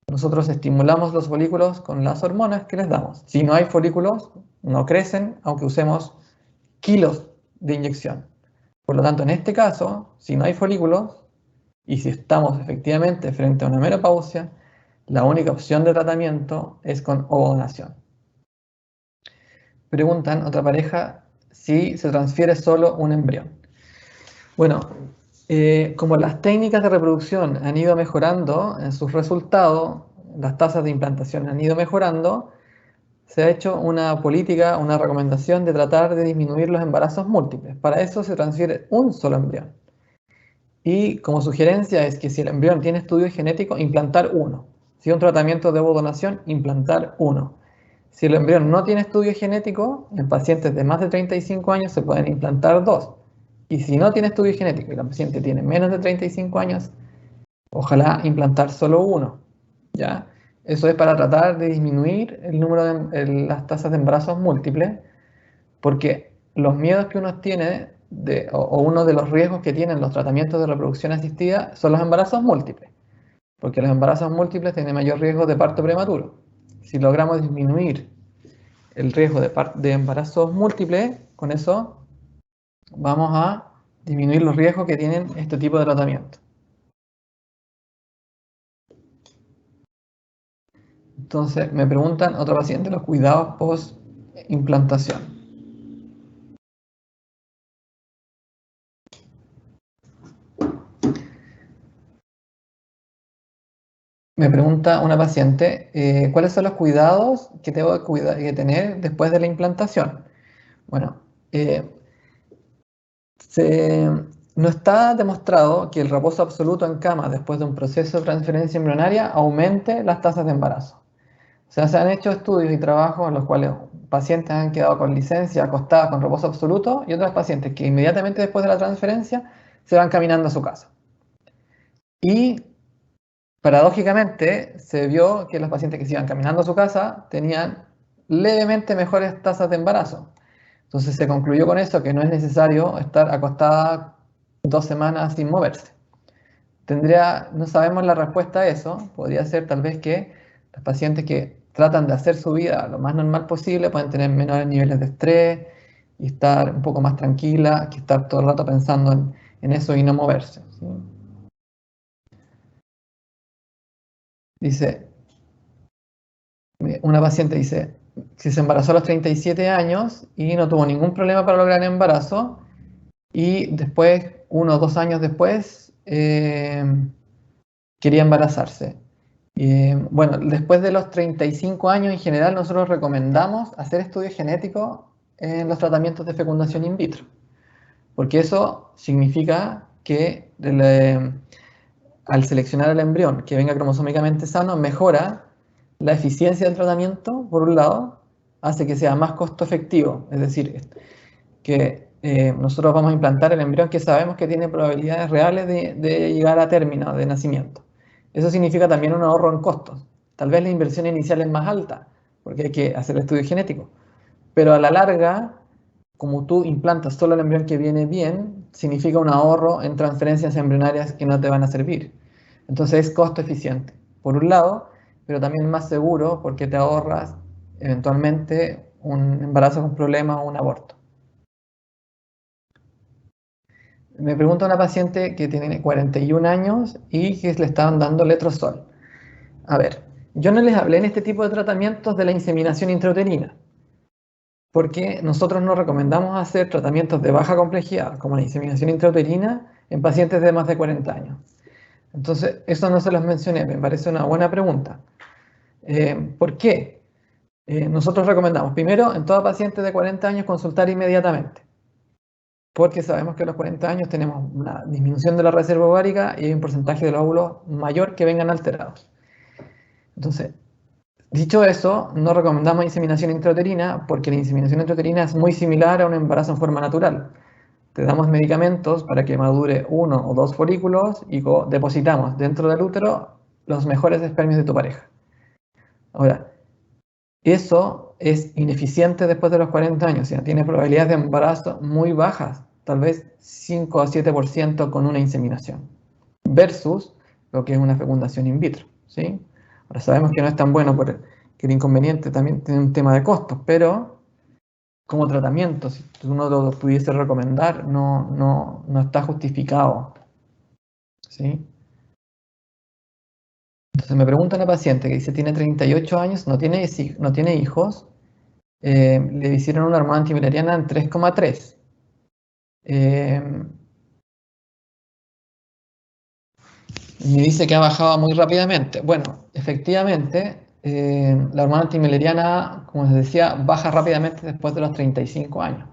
Nosotros estimulamos los folículos con las hormonas que les damos. Si no hay folículos, no crecen, aunque usemos kilos de inyección. Por lo tanto, en este caso, si no hay folículos, y si estamos efectivamente frente a una menopausia, la única opción de tratamiento es con ovodonación. Preguntan, otra pareja, si se transfiere solo un embrión. Bueno, como las técnicas de reproducción han ido mejorando en sus resultados, las tasas de implantación han ido mejorando, se ha hecho una política, una recomendación de tratar de disminuir los embarazos múltiples. Para eso se transfiere un solo embrión. Y como sugerencia es que si el embrión tiene estudio genético, implantar uno. Si un tratamiento de ovodonación, implantar uno. Si el embrión no tiene estudio genético, en pacientes de más de 35 años se pueden implantar dos. Y si no tiene estudio genético y la paciente tiene menos de 35 años, ojalá implantar solo uno. ¿Ya? Eso es para tratar de disminuir el número de las tasas de embarazos múltiples, porque los miedos que uno tiene o uno de los riesgos que tienen los tratamientos de reproducción asistida son los embarazos múltiples, porque los embarazos múltiples tienen mayor riesgo de parto prematuro. Si logramos disminuir el riesgo de embarazos múltiples, con eso vamos a disminuir los riesgos que tienen este tipo de tratamiento. Entonces, me preguntan, otro paciente, los cuidados post-implantación. Me pregunta una paciente, ¿cuáles son los cuidados que tengo que tener después de la implantación? Bueno, no está demostrado que el reposo absoluto en cama después de un proceso de transferencia embrionaria aumente las tasas de embarazo. O sea, se han hecho estudios y trabajos en los cuales pacientes han quedado con licencia acostadas con reposo absoluto y otros pacientes que inmediatamente después de la transferencia se van caminando a su casa. Y paradójicamente se vio que los pacientes que se iban caminando a su casa tenían levemente mejores tasas de embarazo. Entonces se concluyó con eso que no es necesario estar acostada 2 semanas sin moverse. No sabemos la respuesta a eso, podría ser tal vez que los pacientes que tratan de hacer su vida lo más normal posible pueden tener menores niveles de estrés y estar un poco más tranquila que estar todo el rato pensando en eso y no moverse, ¿sí? Dice, una paciente dice, que se embarazó a los 37 años y no tuvo ningún problema para lograr el embarazo y después, 1 o 2 años después, quería embarazarse. Bueno, después de los 35 años en general nosotros recomendamos hacer estudios genéticos en los tratamientos de fecundación in vitro, porque eso significa que al seleccionar el embrión que venga cromosómicamente sano, mejora la eficiencia del tratamiento, por un lado, hace que sea más costo efectivo, es decir, que nosotros vamos a implantar el embrión que sabemos que tiene probabilidades reales de llegar a término de nacimiento. Eso significa también un ahorro en costos. Tal vez la inversión inicial es más alta, porque hay que hacer el estudio genético, pero a la larga, como tú implantas solo el embrión que viene bien, significa un ahorro en transferencias embrionarias que no te van a servir. Entonces es costo eficiente, por un lado, pero también más seguro porque te ahorras eventualmente un embarazo con problemas o un aborto. Me pregunta una paciente que tiene 41 años y que le estaban dando letrozol. A ver, yo no les hablé en este tipo de tratamientos de la inseminación intrauterina, porque nosotros no recomendamos hacer tratamientos de baja complejidad, como la inseminación intrauterina, en pacientes de más de 40 años. Entonces, eso no se los mencioné, me parece una buena pregunta. ¿Por qué? Nosotros recomendamos, primero, en toda paciente de 40 años, consultar inmediatamente, porque sabemos que a los 40 años tenemos una disminución de la reserva ovárica y hay un porcentaje de los óvulos mayor que vengan alterados. Entonces, dicho eso, no recomendamos inseminación intrauterina porque la inseminación intrauterina es muy similar a un embarazo en forma natural. Te damos medicamentos para que madure 1 o 2 folículos y depositamos dentro del útero los mejores espermios de tu pareja. Ahora, eso es ineficiente después de los 40 años, o sea, tiene probabilidades de embarazo muy bajas, tal vez 5 a 7% con una inseminación, versus lo que es una fecundación in vitro, ¿sí? Ahora sabemos que no es tan bueno porque el inconveniente también tiene un tema de costos, pero como tratamiento, si uno lo pudiese recomendar, no está justificado, ¿sí? Entonces me pregunta una paciente que dice tiene 38 años, no tiene hijos, le hicieron una hormona antimileriana en 3,3. Y me dice que ha bajado muy rápidamente. Bueno, efectivamente, la hormona antimileriana, como les decía, baja rápidamente después de los 35 años,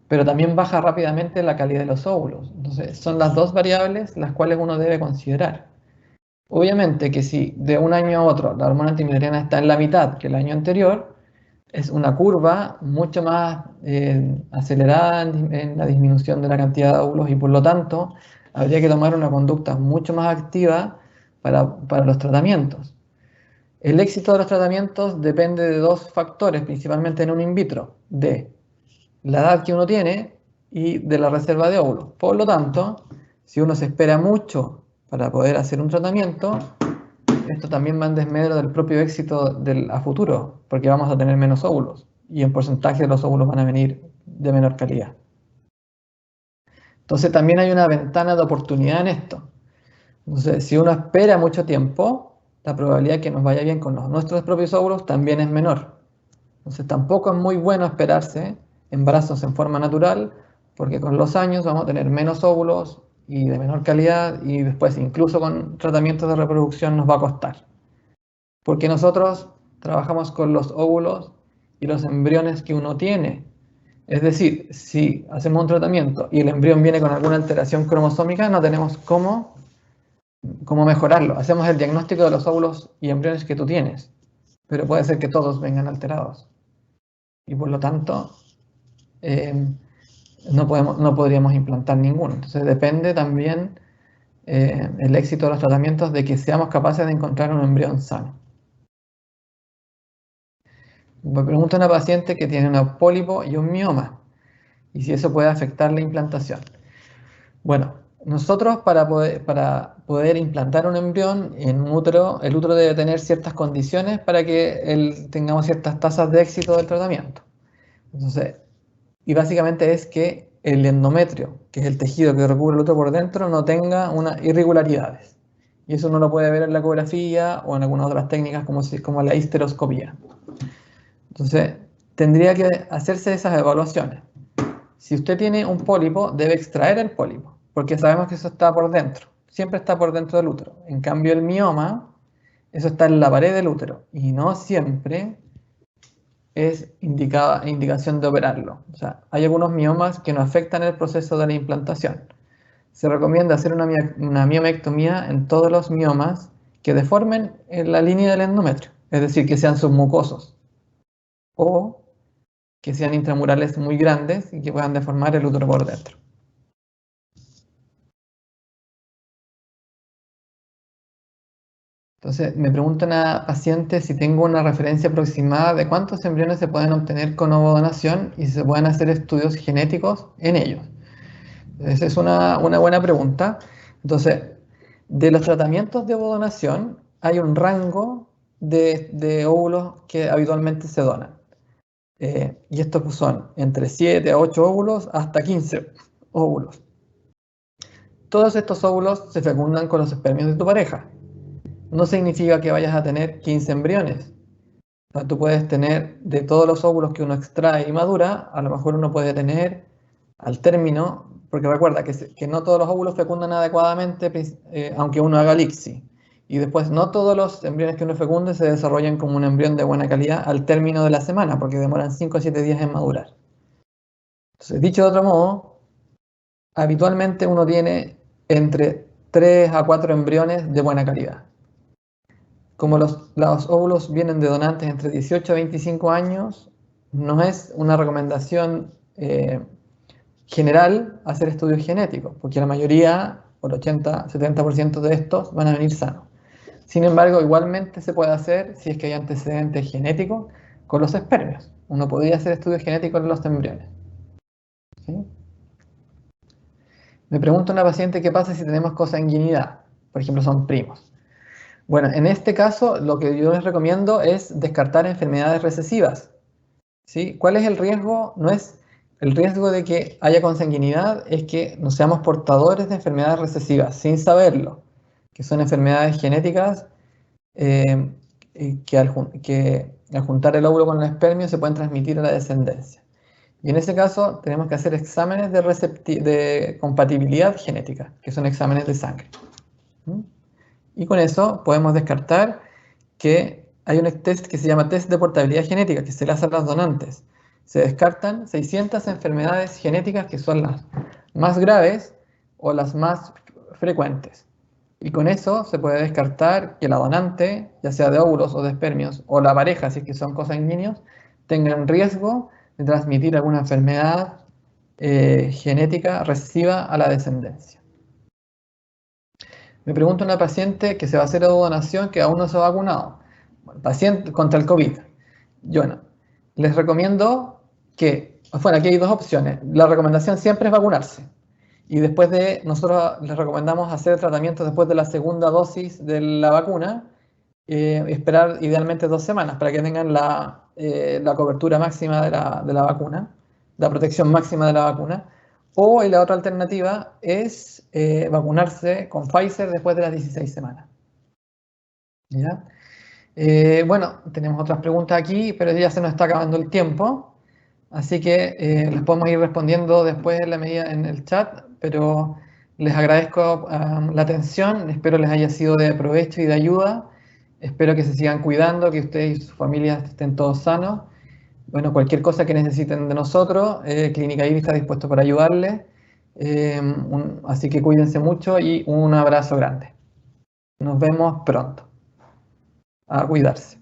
pero también baja rápidamente la calidad de los óvulos. Entonces, son las dos variables las cuales uno debe considerar. Obviamente que si de un año a otro la hormona antimileriana está en la mitad que el año anterior, es una curva mucho más acelerada en la disminución de la cantidad de óvulos y por lo tanto habría que tomar una conducta mucho más activa para los tratamientos. El éxito de los tratamientos depende de dos factores, principalmente en un in vitro, de la edad que uno tiene y de la reserva de óvulos. Por lo tanto, si uno se espera mucho para poder hacer un tratamiento, esto también va en desmedro del propio éxito a futuro, porque vamos a tener menos óvulos y en porcentaje los óvulos van a venir de menor calidad. Entonces también hay una ventana de oportunidad en esto. Entonces, si uno espera mucho tiempo, la probabilidad de que nos vaya bien con nuestros propios óvulos también es menor. Entonces tampoco es muy bueno esperarse embarazos en forma natural, porque con los años vamos a tener menos óvulos y de menor calidad y después incluso con tratamientos de reproducción nos va a costar. Porque nosotros trabajamos con los óvulos y los embriones que uno tiene. Es decir, si hacemos un tratamiento y el embrión viene con alguna alteración cromosómica, no tenemos cómo mejorarlo. Hacemos el diagnóstico de los óvulos y embriones que tú tienes, pero puede ser que todos vengan alterados. Y por lo tanto, no podríamos implantar ninguno. Entonces depende también el éxito de los tratamientos de que seamos capaces de encontrar un embrión sano. Me pregunta una paciente que tiene un pólipo y un mioma, y si eso puede afectar la implantación. Bueno, nosotros para poder implantar un embrión en un útero, el útero debe tener ciertas condiciones para que tengamos ciertas tasas de éxito del tratamiento. Entonces, y básicamente es que el endometrio, que es el tejido que recubre el útero por dentro, no tenga unas irregularidades. Y eso uno lo puede ver en la ecografía o en algunas otras técnicas como la histeroscopía. Entonces, tendría que hacerse esas evaluaciones. Si usted tiene un pólipo, debe extraer el pólipo, porque sabemos que eso está por dentro, siempre está por dentro del útero. En cambio, el mioma, eso está en la pared del útero y no siempre es indicación de operarlo. O sea, hay algunos miomas que no afectan el proceso de la implantación. Se recomienda hacer una miomectomía en todos los miomas que deformen en la línea del endometrio, es decir, que sean submucosos o que sean intramurales muy grandes y que puedan deformar el útero por dentro. Entonces, me pregunta una paciente si tengo una referencia aproximada de cuántos embriones se pueden obtener con ovodonación y si se pueden hacer estudios genéticos en ellos. Esa es una buena pregunta. Entonces, de los tratamientos de ovodonación hay un rango de óvulos que habitualmente se donan. Y estos son entre 7 a 8 óvulos hasta 15 óvulos. Todos estos óvulos se fecundan con los espermios de tu pareja. No significa que vayas a tener 15 embriones. O sea, tú puedes tener de todos los óvulos que uno extrae y madura, a lo mejor uno puede tener al término, porque recuerda que no todos los óvulos fecundan adecuadamente, aunque uno haga lipsi. Y después no todos los embriones que uno fecunde se desarrollan como un embrión de buena calidad al término de la semana, porque demoran 5 o 7 días en madurar. Entonces, dicho de otro modo, habitualmente uno tiene entre 3 a 4 embriones de buena calidad. Como los óvulos vienen de donantes entre 18 a 25 años, no es una recomendación general hacer estudios genéticos, porque la mayoría, por 80-70% de estos, van a venir sanos. Sin embargo, igualmente se puede hacer si es que hay antecedentes genéticos con los espermios. Uno podría hacer estudios genéticos en los embriones. ¿Sí? Me pregunta una paciente qué pasa si tenemos consanguinidad, por ejemplo, son primos. Bueno, en este caso, lo que yo les recomiendo es descartar enfermedades recesivas. ¿Sí? ¿Cuál es el riesgo? No es el riesgo de que haya consanguinidad, es que no seamos portadores de enfermedades recesivas sin saberlo, que son enfermedades genéticas que al juntar el óvulo con el espermio se pueden transmitir a la descendencia. Y en ese caso tenemos que hacer exámenes de compatibilidad genética, que son exámenes de sangre. Y con eso podemos descartar que hay un test que se llama test de portabilidad genética, que se le hace a los donantes. Se descartan 600 enfermedades genéticas que son las más graves o las más frecuentes. Y con eso se puede descartar que la donante, ya sea de óvulos o de espermios, o la pareja, si es que son cosanguíneos, tengan riesgo de transmitir alguna enfermedad genética recesiva a la descendencia. Me pregunta una paciente que se va a hacer donación que aún no se ha vacunado. Paciente contra el COVID. Bueno, les recomiendo que, bueno, aquí hay dos opciones. La recomendación siempre es vacunarse. Y nosotros les recomendamos hacer el tratamiento después de la segunda dosis de la vacuna, esperar idealmente 2 semanas para que tengan la cobertura máxima de la vacuna, la protección máxima de la vacuna. O la otra alternativa es vacunarse con Pfizer después de las 16 semanas. ¿Ya? Bueno, tenemos otras preguntas aquí, pero ya se nos está acabando el tiempo, así que las podemos ir respondiendo después en el chat, pero les agradezco la atención, espero les haya sido de provecho y de ayuda, espero que se sigan cuidando, que ustedes y sus familias estén todos sanos. Bueno, cualquier cosa que necesiten de nosotros, Clínica IBI está dispuesto para ayudarles, así que cuídense mucho y un abrazo grande. Nos vemos pronto. A cuidarse.